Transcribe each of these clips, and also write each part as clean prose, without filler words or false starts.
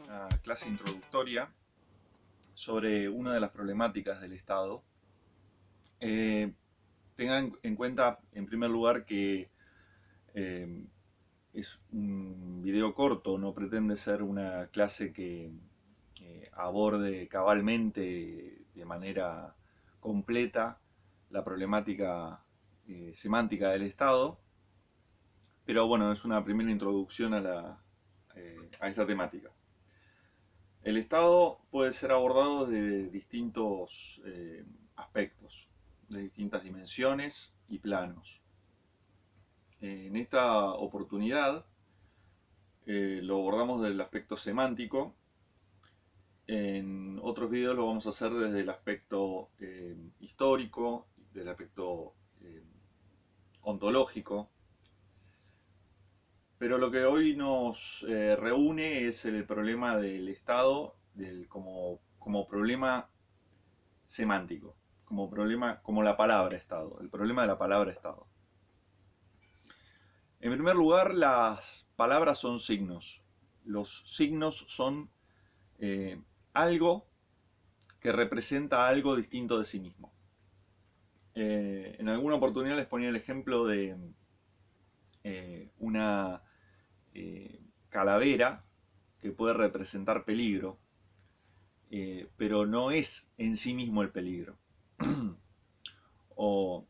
Una clase introductoria sobre una de las problemáticas del Estado. Tengan en cuenta, en primer lugar, que eh, es un video corto, no pretende ser una clase que aborde cabalmente, de manera completa, la problemática semántica del Estado, pero bueno, es una primera introducción a esta temática. El Estado puede ser abordado de distintos aspectos, de distintas dimensiones y planos. En esta oportunidad lo abordamos desde el aspecto semántico. En otros videos lo vamos a hacer desde el aspecto histórico, del aspecto ontológico. Pero lo que hoy nos reúne es el problema del Estado como problema semántico, como problema, como la palabra Estado, el problema de la palabra Estado. En primer lugar, las palabras son signos. Los signos son algo que representa algo distinto de sí mismo. En alguna oportunidad les ponía el ejemplo de una calavera que puede representar peligro, pero no es en sí mismo el peligro. O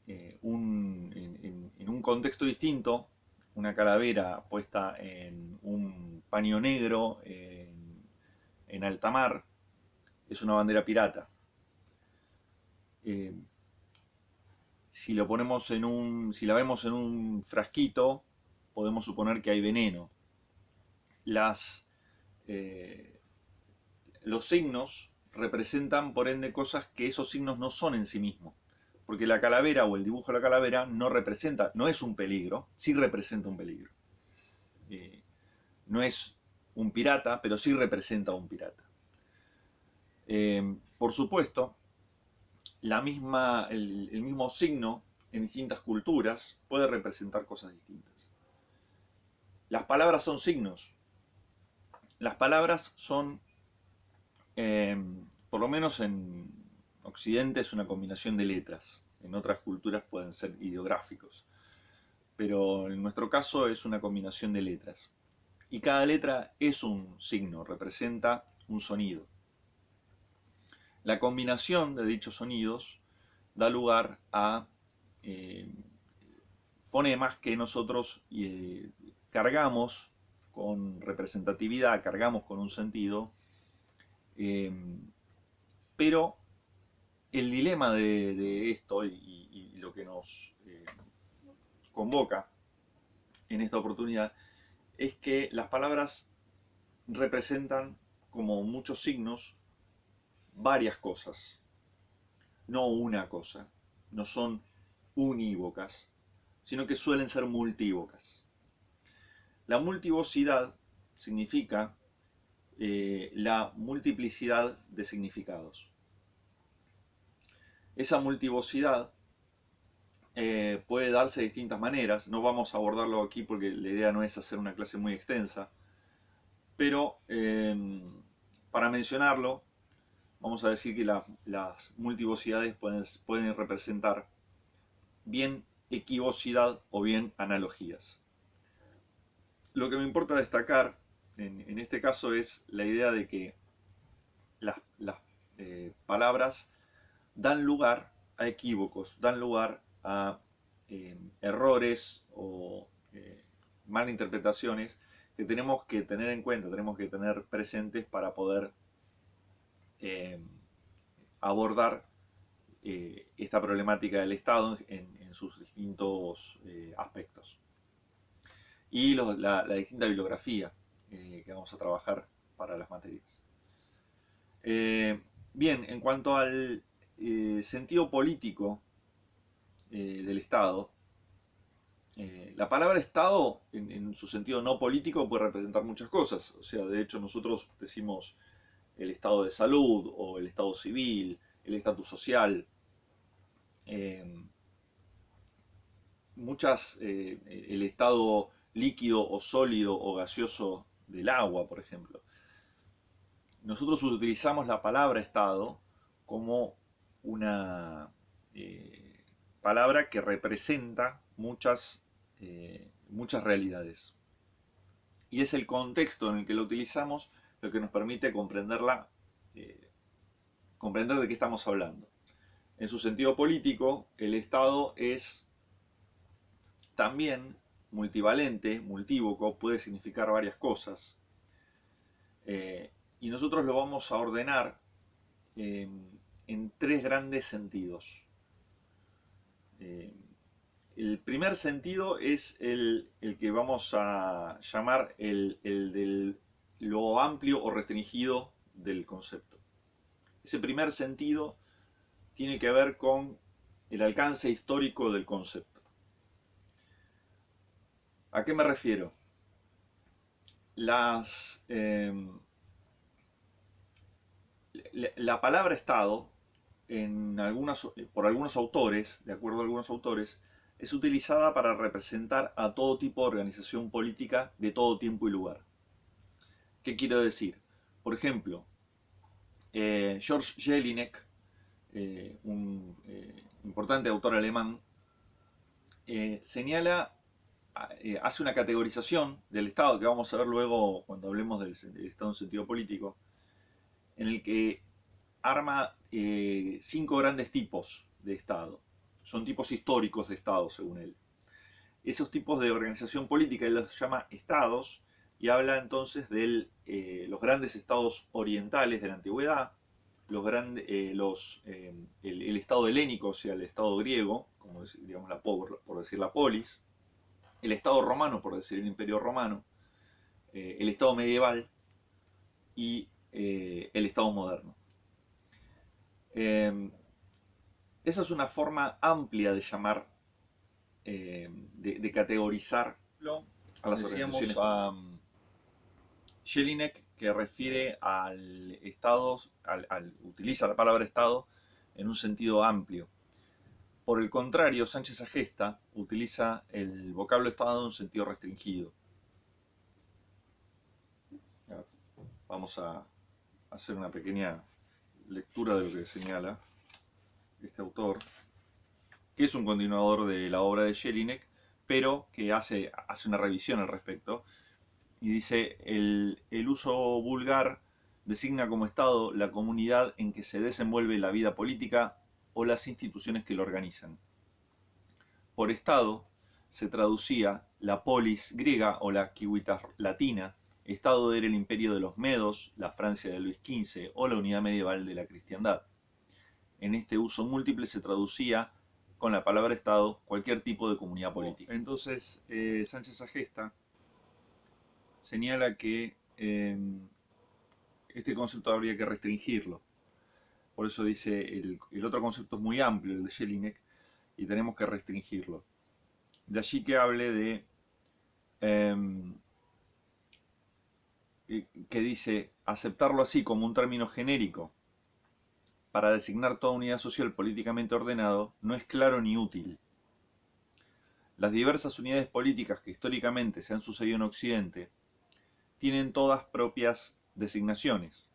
en un contexto distinto, una calavera puesta en un paño negro en alta mar es una bandera pirata. Si lo ponemos si la vemos en un frasquito, podemos suponer que hay veneno. Eh, los signos representan, por ende, cosas que esos signos no son en sí mismos. Porque la calavera o el dibujo de la calavera no es un peligro, sí representa un peligro. No es un pirata, pero sí representa a un pirata. Por supuesto, el mismo signo en distintas culturas puede representar cosas distintas. Las palabras son signos. Las palabras son, por lo menos en Occidente, es una combinación de letras. En otras culturas pueden ser ideográficos. Pero en nuestro caso es una combinación de letras. Y cada letra es un signo, representa un sonido. La combinación de dichos sonidos da lugar a fonemas que nosotros cargamos con representatividad, cargamos con un sentido, eh, pero el dilema de esto y lo que nos convoca en esta oportunidad es que las palabras representan, como muchos signos, varias cosas, no una cosa, no son unívocas, sino que suelen ser multívocas. La multivocidad significa la multiplicidad de significados. Esa multivocidad puede darse de distintas maneras, no vamos a abordarlo aquí porque la idea no es hacer una clase muy extensa, pero para mencionarlo, vamos a decir que las multivocidades pueden representar bien equivocidad o bien analogías. Lo que me importa destacar en este caso es la idea de que las palabras dan lugar a equívocos, dan lugar a errores o malinterpretaciones que tenemos que tener en cuenta, tenemos que tener presentes para poder eh, abordar esta problemática del Estado en sus distintos aspectos. Y la distinta bibliografía que vamos a trabajar para las materias. Bien, en cuanto al sentido político del Estado, la palabra Estado, en su sentido no político, puede representar muchas cosas. O sea, de hecho nosotros decimos el estado de salud, o el estado civil, el estatus social. el estado líquido o sólido o gaseoso del agua, por ejemplo. Nosotros utilizamos la palabra estado como una palabra que representa muchas realidades. Y es el contexto en el que lo utilizamos lo que nos permite comprender de qué estamos hablando. En su sentido político, el Estado es también multivalente, multívoco, puede significar varias cosas. Y nosotros lo vamos a ordenar en tres grandes sentidos. El primer sentido es el que vamos a llamar el de lo amplio o restringido del concepto. Ese primer sentido tiene que ver con el alcance histórico del concepto. ¿A qué me refiero? La palabra Estado, por algunos autores, de acuerdo a algunos autores, es utilizada para representar a todo tipo de organización política de todo tiempo y lugar. ¿Qué quiero decir? Por ejemplo, George Jelinek, un importante autor alemán, hace una categorización del Estado, que vamos a ver luego cuando hablemos del Estado en sentido político, en el que arma 5 grandes tipos de Estado. Son tipos históricos de Estado, según él. Esos tipos de organización política él los llama estados y habla entonces de los grandes estados orientales de la antigüedad, el estado helénico, o sea, el estado griego, como digamos por decir la polis, el estado romano, por decir el imperio romano, el estado medieval y el estado moderno. Esa es una forma amplia de llamar, de categorizar a las organizaciones. A Jelinek, que refiere al Estado, utiliza la palabra Estado en un sentido amplio. Por el contrario, Sánchez Agesta utiliza el vocablo Estado en un sentido restringido. Vamos a hacer una pequeña lectura de lo que señala este autor, que es un continuador de la obra de Jelinek, pero que hace una revisión al respecto, y dice: el uso vulgar designa como Estado la comunidad en que se desenvuelve la vida política o las instituciones que lo organizan. Por Estado se traducía la polis griega o la civitas latina. Estado era el imperio de los medos, la Francia de Luis XV o la unidad medieval de la cristiandad. En este uso múltiple se traducía con la palabra Estado cualquier tipo de comunidad política. Entonces, Sánchez Agesta señala que este concepto habría que restringirlo. Por eso dice, el otro concepto es muy amplio, el de Jelinek, y tenemos que restringirlo. De allí que hable de que dice: aceptarlo así como un término genérico para designar toda unidad social políticamente ordenado no es claro ni útil. Las diversas unidades políticas que históricamente se han sucedido en Occidente tienen todas propias designaciones: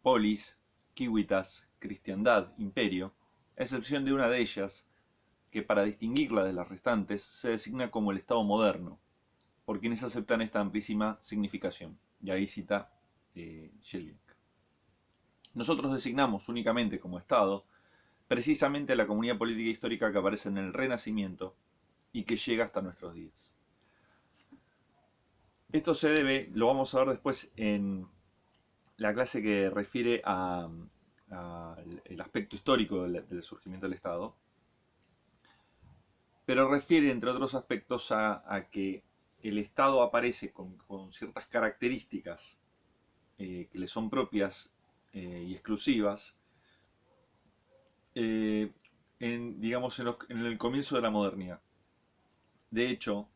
polis, civitas, cristiandad, imperio, a excepción de una de ellas, que para distinguirla de las restantes se designa como el Estado moderno, por quienes aceptan esta amplísima significación. Y ahí cita Jelinek. Nosotros designamos únicamente como Estado precisamente a la comunidad política histórica que aparece en el Renacimiento y que llega hasta nuestros días. Esto se debe, lo vamos a ver después en la clase que refiere al aspecto histórico del surgimiento del Estado, pero refiere, entre otros aspectos, a que el Estado aparece con ciertas características que le son propias y exclusivas, digamos, en el comienzo de la modernidad. De hecho,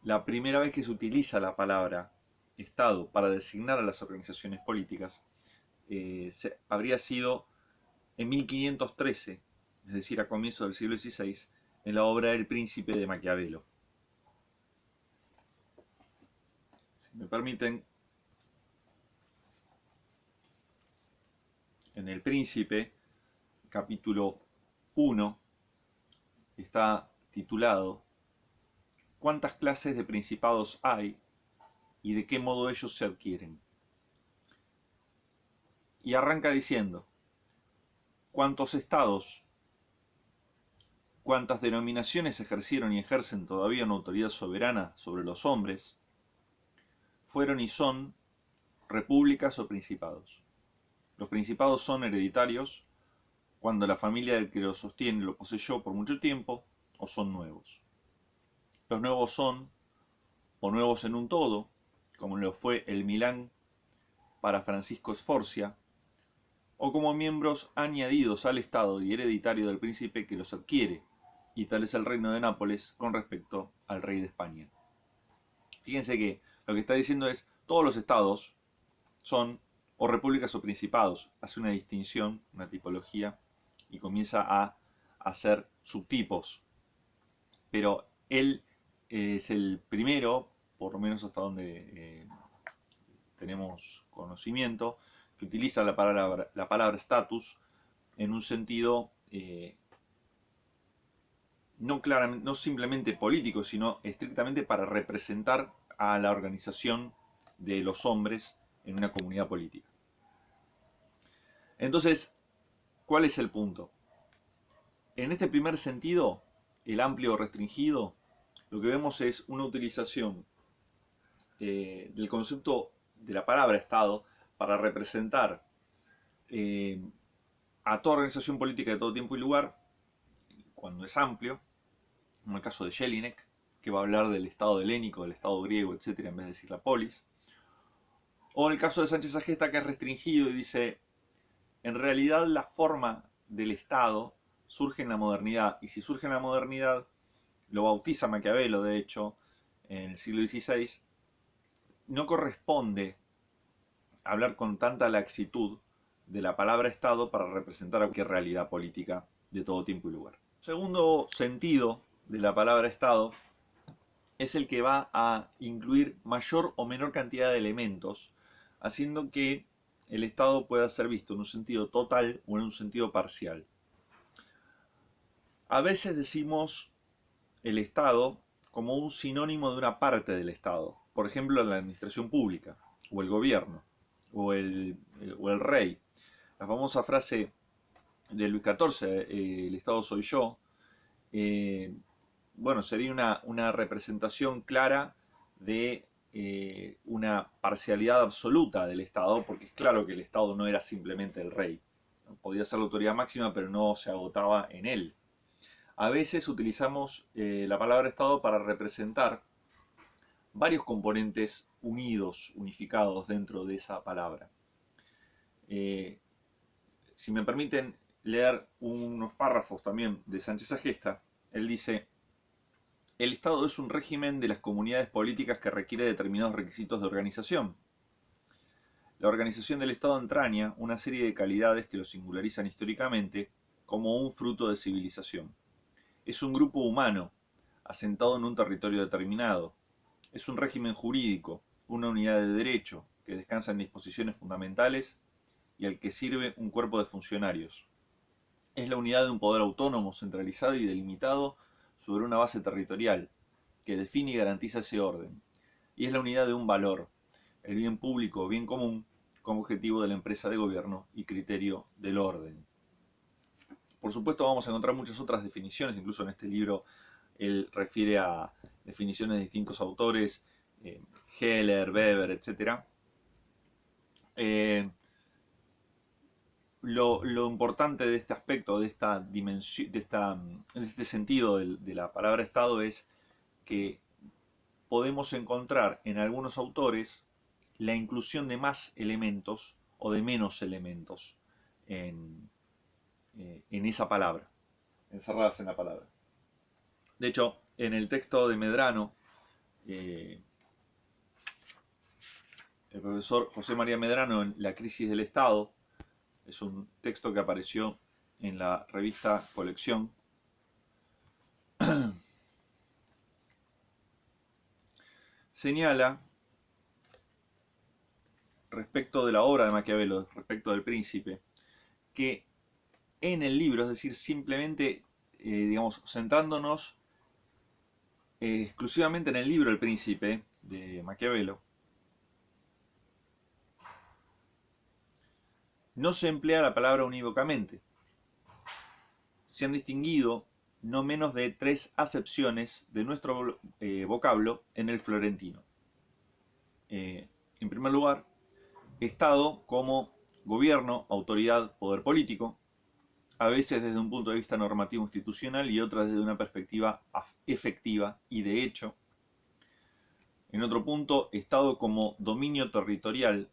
la primera vez que se utiliza la palabra Estado para designar a las organizaciones políticas habría sido en 1513, es decir, a comienzos del siglo XVI, en la obra El Príncipe de Maquiavelo. Si me permiten, en El Príncipe, capítulo 1, está titulado ¿Cuántas clases de principados hay y de qué modo ellos se adquieren? Y arranca diciendo, ¿cuántos estados, cuántas denominaciones ejercieron y ejercen todavía una autoridad soberana sobre los hombres, fueron y son repúblicas o principados? Los principados son hereditarios cuando la familia del que los sostiene lo poseyó por mucho tiempo, o son nuevos. Los nuevos son, o nuevos en un todo, como lo fue el Milán para Francisco Sforza, o como miembros añadidos al Estado y hereditario del príncipe que los adquiere, y tal es el reino de Nápoles con respecto al rey de España. Fíjense que lo que está diciendo es, todos los estados son o repúblicas o principados, hace una distinción, una tipología, y comienza a hacer subtipos. Pero él es el primero, por lo menos hasta donde tenemos conocimiento, que utiliza la palabra status en un sentido no simplemente político, sino estrictamente para representar a la organización de los hombres en una comunidad política. Entonces, ¿cuál es el punto? En este primer sentido, el amplio o restringido, lo que vemos es una utilización del concepto de la palabra Estado para representar a toda organización política de todo tiempo y lugar, cuando es amplio, como el caso de Jelinek, que va a hablar del Estado helénico, del Estado griego, etc., en vez de decir la polis. O en el caso de Sánchez Agesta, que es restringido y dice, en realidad la forma del Estado surge en la modernidad, y si surge en la modernidad, lo bautiza Maquiavelo, de hecho, en el siglo XVI, no corresponde hablar con tanta laxitud de la palabra Estado para representar cualquier realidad política de todo tiempo y lugar. Segundo sentido de la palabra Estado es el que va a incluir mayor o menor cantidad de elementos, haciendo que el Estado pueda ser visto en un sentido total o en un sentido parcial. A veces decimos el Estado como un sinónimo de una parte del Estado, por ejemplo la administración pública, o el gobierno, o el rey. La famosa frase de Luis XIV, el Estado soy yo, bueno, sería una representación clara de una parcialidad absoluta del Estado, porque es claro que el Estado no era simplemente el rey. Podía ser la autoridad máxima, pero no se agotaba en él. A veces utilizamos la palabra Estado para representar varios componentes unidos, unificados dentro de esa palabra. Si me permiten leer unos párrafos también de Sánchez Agesta, él dice: el Estado es un régimen de las comunidades políticas que requiere determinados requisitos de organización. La organización del Estado entraña una serie de calidades que lo singularizan históricamente como un fruto de civilización. Es un grupo humano, asentado en un territorio determinado. Es un régimen jurídico, una unidad de derecho, que descansa en disposiciones fundamentales y al que sirve un cuerpo de funcionarios. Es la unidad de un poder autónomo, centralizado y delimitado sobre una base territorial, que define y garantiza ese orden. Y es la unidad de un valor, el bien público o bien común, como objetivo de la empresa de gobierno y criterio del orden. Por supuesto vamos a encontrar muchas otras definiciones, incluso en este libro él refiere a definiciones de distintos autores, Heller, Weber, etc. Lo importante de este aspecto, de esta dimensión, de este sentido de la palabra Estado es que podemos encontrar en algunos autores la inclusión de más elementos o de menos elementos en esa palabra, encerradas en la palabra. De hecho, en el texto de Medrano, el profesor José María Medrano en La crisis del Estado, es un texto que apareció en la revista Colección, señala respecto de la obra de Maquiavelo, respecto del Príncipe, que en el libro, es decir, simplemente, digamos, centrándonos exclusivamente en el libro El Príncipe de Maquiavelo, no se emplea la palabra unívocamente. Se han distinguido no menos de 3 acepciones de nuestro vocablo en el florentino. En primer lugar, Estado como gobierno, autoridad, poder político, a veces desde un punto de vista normativo institucional y otras desde una perspectiva efectiva y de hecho. En otro punto, Estado como dominio territorial,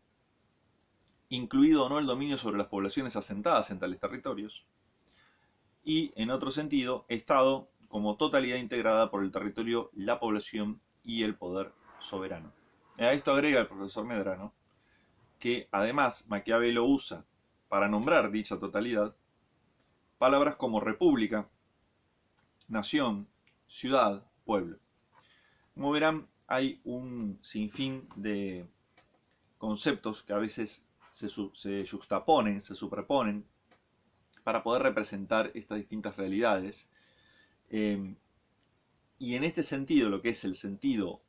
incluido o no el dominio sobre las poblaciones asentadas en tales territorios. Y en otro sentido, Estado como totalidad integrada por el territorio, la población y el poder soberano. A esto agrega el profesor Medrano que además Maquiavelo usa para nombrar dicha totalidad palabras como república, nación, ciudad, pueblo. Como verán, hay un sinfín de conceptos que a veces se juxtaponen, se superponen, para poder representar estas distintas realidades. Y en este sentido, lo que es el sentido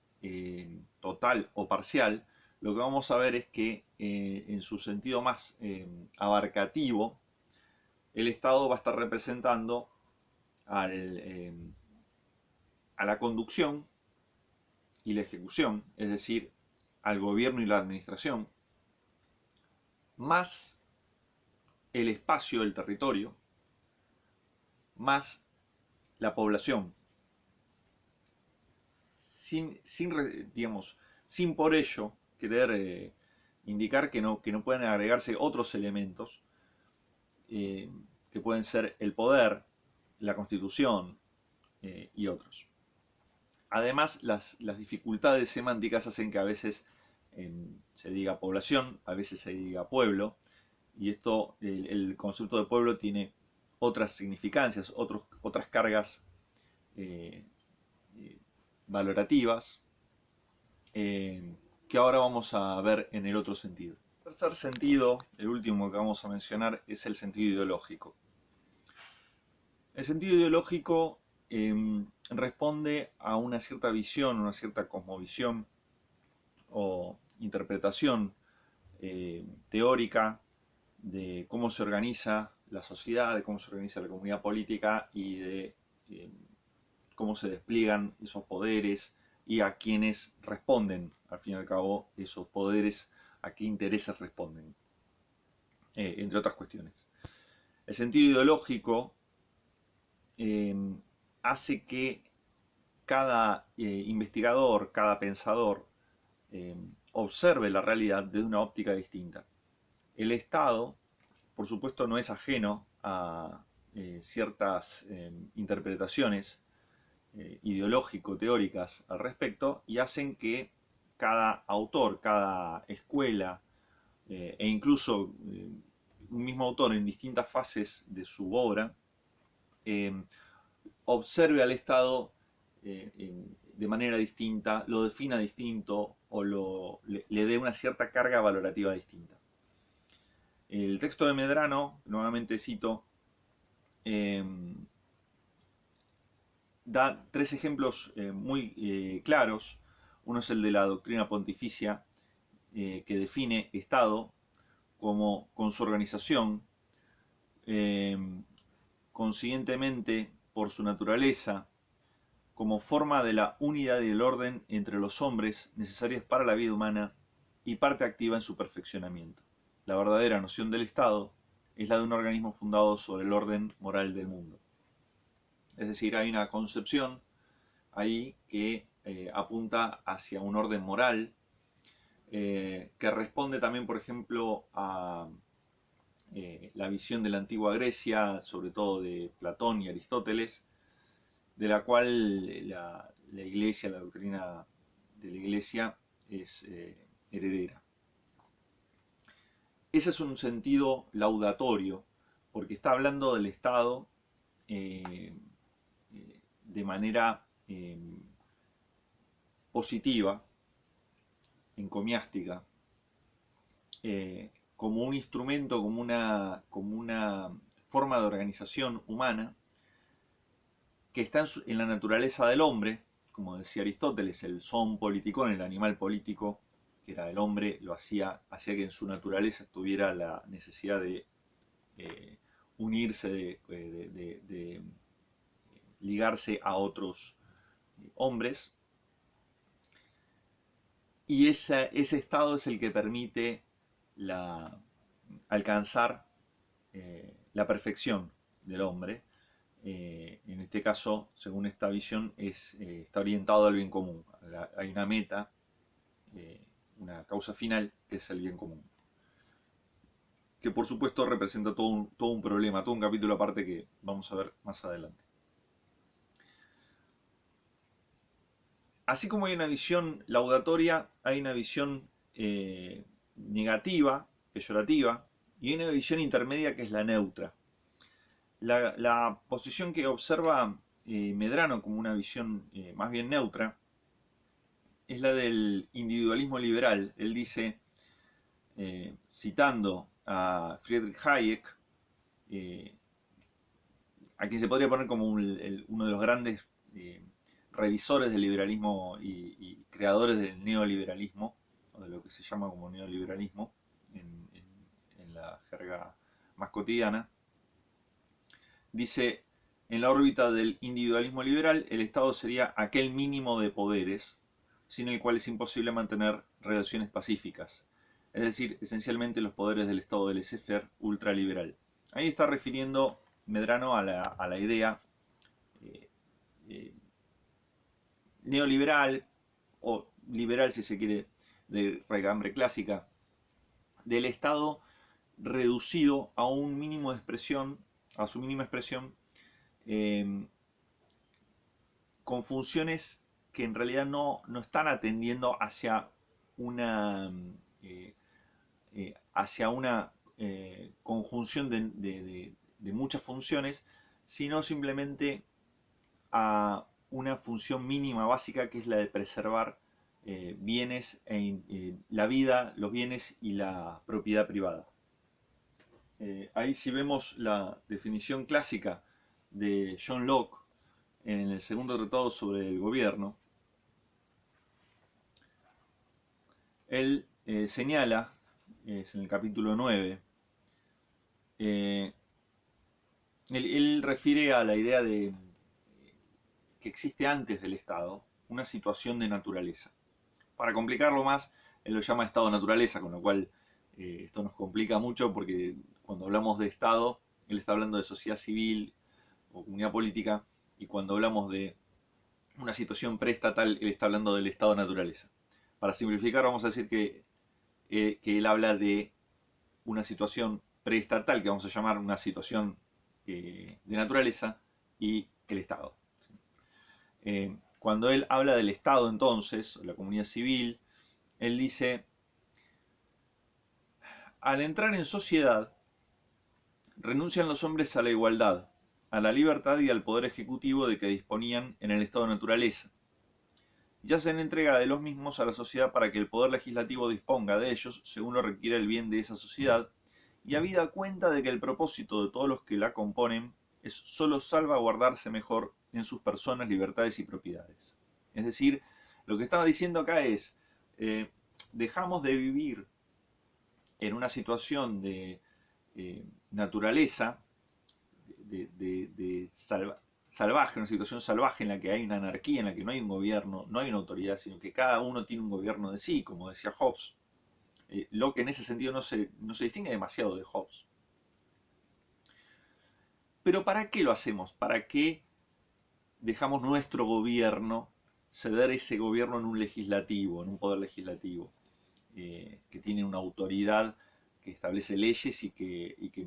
total o parcial, lo que vamos a ver es que en su sentido más abarcativo, el Estado va a estar representando a la conducción y la ejecución, es decir, al gobierno y la administración, más el espacio del territorio, más la población, sin por ello querer indicar que no pueden agregarse otros elementos que pueden ser el poder, la constitución y otros. Además, las dificultades semánticas hacen que a veces se diga población, a veces se diga pueblo, y esto, el concepto de pueblo tiene otras significancias, otras cargas valorativas, que ahora vamos a ver en el otro sentido. El tercer sentido, el último que vamos a mencionar, es el sentido ideológico. El sentido ideológico responde a una cierta visión, una cierta cosmovisión o interpretación teórica de cómo se organiza la sociedad, de cómo se organiza la comunidad política y de cómo se despliegan esos poderes y a quienes responden, al fin y al cabo, esos poderes, a qué intereses responden, entre otras cuestiones. El sentido ideológico hace que cada investigador, cada pensador, observe la realidad desde una óptica distinta. El Estado, por supuesto, no es ajeno a ciertas interpretaciones ideológico-teóricas al respecto y hacen que cada autor, cada escuela e incluso un mismo autor en distintas fases de su obra observe al Estado de manera distinta, lo defina distinto o le dé una cierta carga valorativa distinta. El texto de Medrano, nuevamente cito, da 3 ejemplos muy claros. Uno es el de la doctrina pontificia, que define Estado como con su organización, consiguientemente por su naturaleza, como forma de la unidad y el orden entre los hombres necesarias para la vida humana y parte activa en su perfeccionamiento. La verdadera noción del Estado es la de un organismo fundado sobre el orden moral del mundo. Es decir, hay una concepción ahí que apunta hacia un orden moral, que responde también, por ejemplo, a la visión de la antigua Grecia, sobre todo de Platón y Aristóteles, de la cual la Iglesia, la doctrina de la Iglesia es heredera. Ese es un sentido laudatorio, porque está hablando del Estado de manera positiva, encomiástica, como un instrumento, como una forma de organización humana que está en la naturaleza del hombre, como decía Aristóteles, el zoon politikon, el animal político, que era el hombre, lo hacía que en su naturaleza estuviera la necesidad de unirse, de ligarse a otros hombres, y ese estado es el que permite alcanzar la perfección del hombre. En este caso, según esta visión, está orientado al bien común. Hay una meta, una causa final, que es el bien común. Que por supuesto representa todo un problema, todo un capítulo aparte que vamos a ver más adelante. Así como hay una visión laudatoria, hay una visión negativa, peyorativa, y hay una visión intermedia que es la neutra. La posición que observa Medrano como una visión más bien neutra es la del individualismo liberal. Él dice, citando a Friedrich Hayek, a quien se podría poner como uno de los grandes revisores del liberalismo y creadores del neoliberalismo, o de lo que se llama como neoliberalismo en la jerga más cotidiana, dice, en la órbita del individualismo liberal, el Estado sería aquel mínimo de poderes sin el cual es imposible mantener relaciones pacíficas, es decir, esencialmente los poderes del Estado del laissez-faire ultraliberal. Ahí está refiriendo Medrano a la idea neoliberal, o liberal si se quiere, de raigambre clásica, del Estado reducido a un mínimo de expresión, a su mínima expresión, con funciones que en realidad no están atendiendo hacia una conjunción de muchas funciones, sino simplemente a una función mínima básica, que es la de preservar bienes, la vida, los bienes y la propiedad privada. Ahí si vemos la definición clásica de John Locke en el segundo tratado sobre el gobierno, él señala, es en el capítulo 9, él refiere a la idea de que existe antes del Estado una situación de naturaleza. Para complicarlo más, él lo llama estado de naturaleza, con lo cual esto nos complica mucho porque cuando hablamos de Estado, él está hablando de sociedad civil o comunidad política, y cuando hablamos de una situación preestatal, él está hablando del estado de naturaleza. Para simplificar, vamos a decir que él habla de una situación preestatal, que vamos a llamar una situación de naturaleza, y el Estado. Cuando él habla del Estado, entonces, la comunidad civil, él dice, al entrar en sociedad, renuncian los hombres a la igualdad, a la libertad y al poder ejecutivo de que disponían en el estado de naturaleza, y hacen entrega de los mismos a la sociedad para que el poder legislativo disponga de ellos según lo requiere el bien de esa sociedad, y habida cuenta de que el propósito de todos los que la componen es solo salvaguardarse mejor en sus personas, libertades y propiedades. Es decir, lo que estaba diciendo acá es, dejamos de vivir en una situación de naturaleza, salvaje, una situación salvaje en la que hay una anarquía, en la que no hay un gobierno, no hay una autoridad, sino que cada uno tiene un gobierno de sí, como decía Hobbes. Lo que en ese sentido no se distingue demasiado de Hobbes. Pero ¿para qué lo hacemos? ¿Para qué dejamos nuestro gobierno, ceder ese gobierno en un legislativo, en un poder legislativo, que tiene una autoridad que establece leyes y que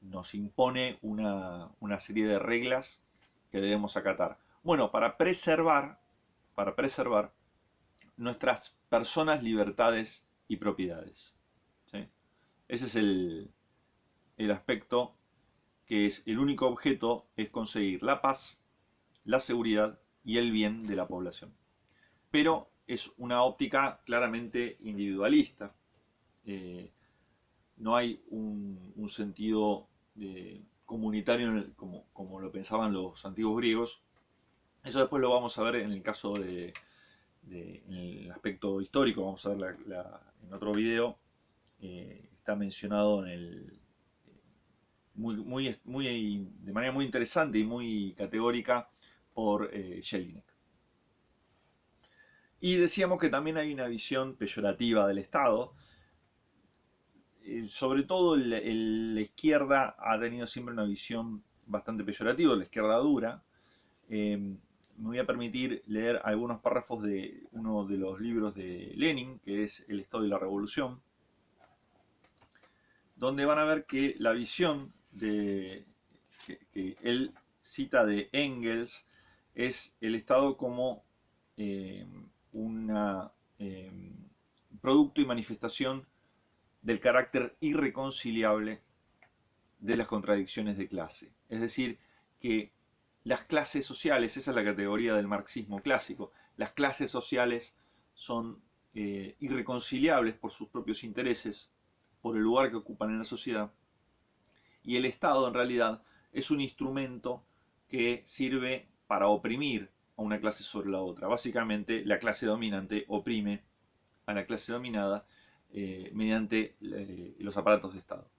nos impone una serie de reglas que debemos acatar? Bueno, para preservar nuestras personas, libertades y propiedades. ¿Sí? Ese es el aspecto, que es el único objeto, es conseguir la paz, la seguridad y el bien de la población. Pero es una óptica claramente individualista. No hay un sentido comunitario como lo pensaban los antiguos griegos. Eso después lo vamos a ver en el caso en el aspecto histórico, vamos a ver en otro video. Está mencionado de manera muy interesante y muy categórica por Jelinek. Y decíamos que también hay una visión peyorativa del Estado. Sobre todo la izquierda ha tenido siempre una visión bastante peyorativa, la izquierda dura. Me voy a permitir leer algunos párrafos de uno de los libros de Lenin, que es El Estado y la Revolución, donde van a ver que la visión que él cita de Engels es el Estado como un producto y manifestación del carácter irreconciliable de las contradicciones de clase. Es decir, que las clases sociales, esa es la categoría del marxismo clásico, las clases sociales son irreconciliables por sus propios intereses, por el lugar que ocupan en la sociedad, y el Estado en realidad es un instrumento que sirve para oprimir a una clase sobre la otra. Básicamente la clase dominante oprime a la clase dominada mediante los aparatos de Estado.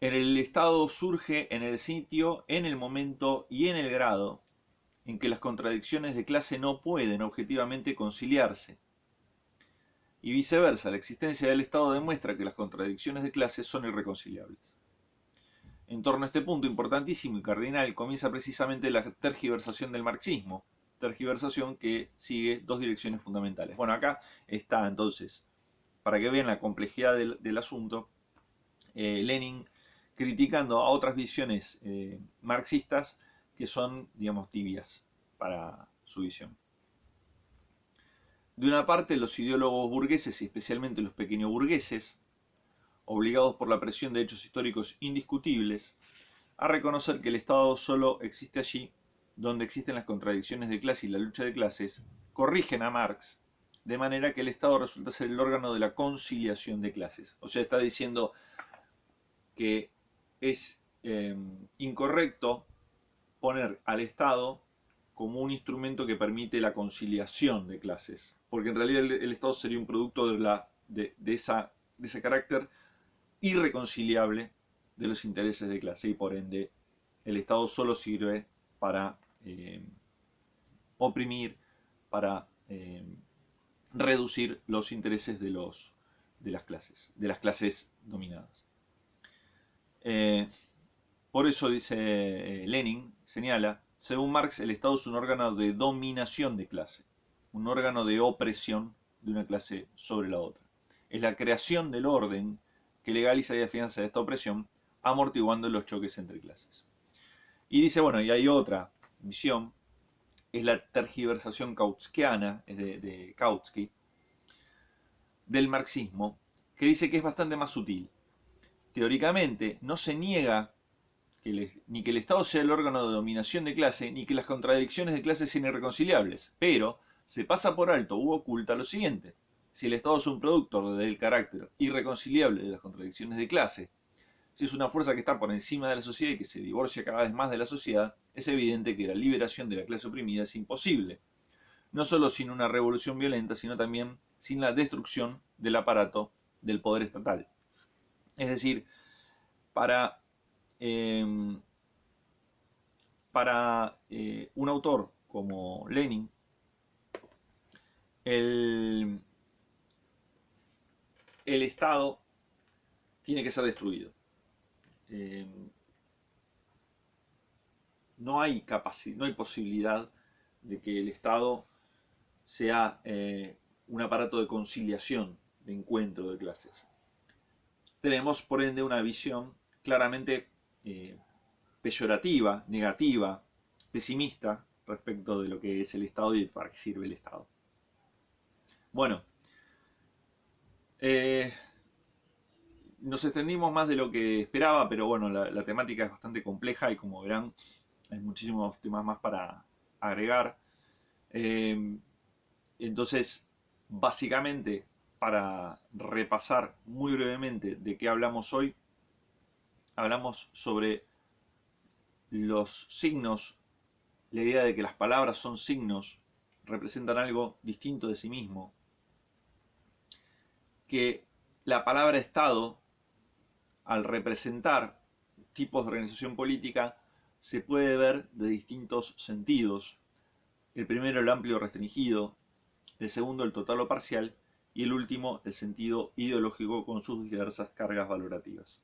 El Estado surge en el sitio, en el momento y en el grado en que las contradicciones de clase no pueden objetivamente conciliarse. Y viceversa, la existencia del Estado demuestra que las contradicciones de clase son irreconciliables. En torno a este punto importantísimo y cardinal comienza precisamente la tergiversación del marxismo, tergiversación que sigue dos direcciones fundamentales. Bueno, acá está entonces, para que vean la complejidad del asunto, Lenin criticando a otras visiones marxistas que son, digamos, tibias para su visión. De una parte, los ideólogos burgueses y especialmente los pequeños burgueses, obligados por la presión de hechos históricos indiscutibles, a reconocer que el Estado solo existe allí donde existen las contradicciones de clase y la lucha de clases, corrigen a Marx de manera que el Estado resulta ser el órgano de la conciliación de clases. O sea, está diciendo que es incorrecto poner al Estado como un instrumento que permite la conciliación de clases, porque en realidad el Estado sería un producto de ese carácter irreconciliable de los intereses de clase, y por ende el Estado solo sirve para oprimir, para reducir los intereses de las clases dominadas. Por eso dice Lenin, señala, según Marx, el Estado es un órgano de dominación de clase, un órgano de opresión de una clase sobre la otra. Es la creación del orden que legaliza y afianza esta opresión, amortiguando los choques entre clases. Y dice, bueno, y hay otra visión, es la tergiversación kautskiana, es de Kautsky, del marxismo, que dice que es bastante más sutil. Teóricamente, no se niega ni que el Estado sea el órgano de dominación de clase, ni que las contradicciones de clase sean irreconciliables, pero se pasa por alto u oculta lo siguiente. Si el Estado es un producto del carácter irreconciliable de las contradicciones de clase, si es una fuerza que está por encima de la sociedad y que se divorcia cada vez más de la sociedad, es evidente que la liberación de la clase oprimida es imposible. No solo sin una revolución violenta, sino también sin la destrucción del aparato del poder estatal. Es decir, para un autor como Lenin, el Estado tiene que ser destruido. No hay posibilidad de que el Estado sea un aparato de conciliación, de encuentro de clases. Tenemos, por ende, una visión claramente peyorativa, negativa, pesimista respecto de lo que es el Estado y para qué sirve el Estado. Bueno, nos extendimos más de lo que esperaba, pero bueno, la temática es bastante compleja y como verán, hay muchísimos temas más para agregar. Eh, entonces, básicamente, para repasar muy brevemente de qué hablamos hoy, hablamos sobre los signos, la idea de que las palabras son signos, representan algo distinto de sí mismo, que la palabra Estado, al representar tipos de organización política, se puede ver de distintos sentidos. El primero, el amplio o restringido, el segundo, el total o parcial, y el último, el sentido ideológico con sus diversas cargas valorativas.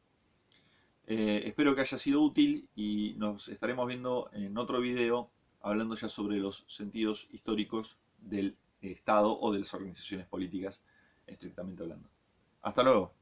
Espero que haya sido útil y nos estaremos viendo en otro video hablando ya sobre los sentidos históricos del Estado o de las organizaciones políticas, estrictamente hablando. Hasta luego.